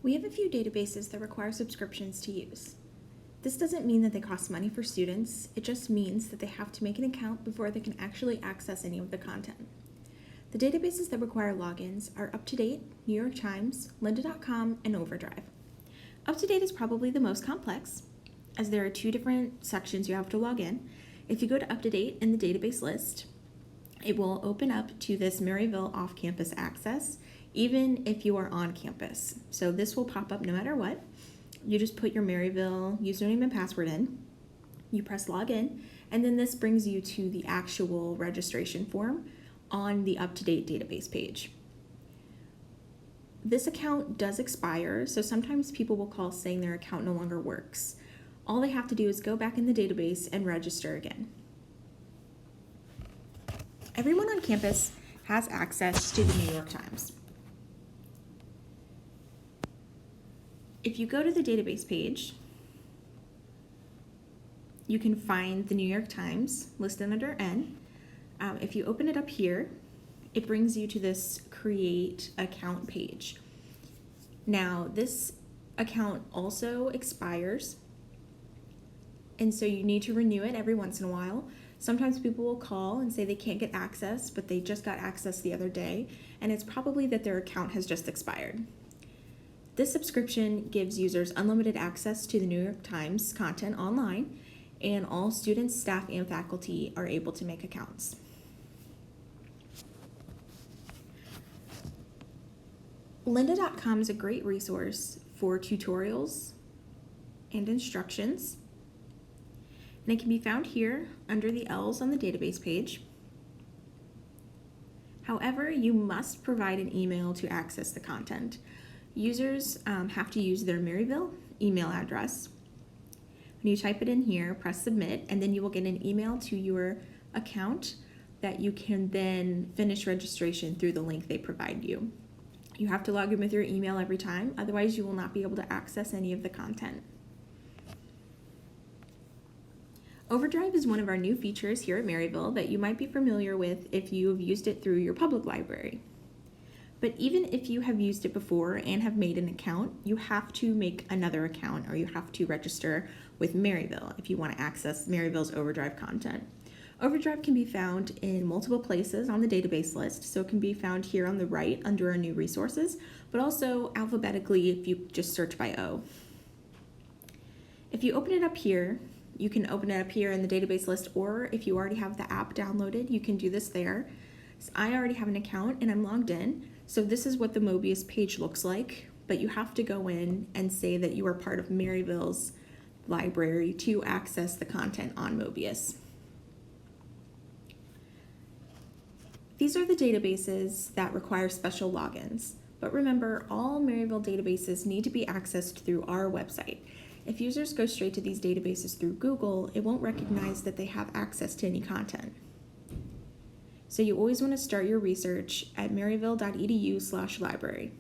We have a few databases that require subscriptions to use. This doesn't mean that they cost money for students, it just means that they have to make an account before they can actually access any of the content. The databases that require logins are UpToDate, New York Times, Lynda.com, and Overdrive. UpToDate is probably the most complex, as there are two different sections you have to log in. If you go to UpToDate in the database list, it will open up to this Maryville off-campus access, even if you are on campus. So this will pop up no matter what. You just put your Maryville username and password in, you press login, and then this brings you to the actual registration form on the UpToDate database page. This account does expire, so sometimes people will call saying their account no longer works. All they have to do is go back in the database and register again. Everyone on campus has access to the New York Times. If you go to the database page, you can find the New York Times listed under N. If you open it up here, it brings you to this Create Account page. Now, this account also expires, and so you need to renew it every once in a while. Sometimes people will call and say they can't get access, but they just got access the other day, and it's probably that their account has just expired. This subscription gives users unlimited access to the New York Times content online, and all students, staff, and faculty are able to make accounts. Lynda.com is a great resource for tutorials and instructions, and it can be found here under the L's on the database page. However, you must provide an email to access the content. Users have to use their Maryville email address. When you type it in here, press submit, and then you will get an email to your account that you can then finish registration through the link they provide you. You have to log in with your email every time, otherwise you will not be able to access any of the content. Overdrive is one of our new features here at Maryville that you might be familiar with if you have used it through your public library. But even if you have used it before and have made an account, you have to make another account or you have to register with Maryville if you want to access Maryville's Overdrive content. Overdrive can be found in multiple places on the database list, so it can be found here on the right under our new resources, but also alphabetically if you just search by O. If you open it up here, you can open it up here in the database list, or if you already have the app downloaded, you can do this there. So I already have an account and I'm logged in, so this is what the Mobius page looks like, but you have to go in and say that you are part of Maryville's library to access the content on Mobius. These are the databases that require special logins, but remember, all Maryville databases need to be accessed through our website. If users go straight to these databases through Google, it won't recognize that they have access to any content. So you always want to start your research at maryville.edu/library.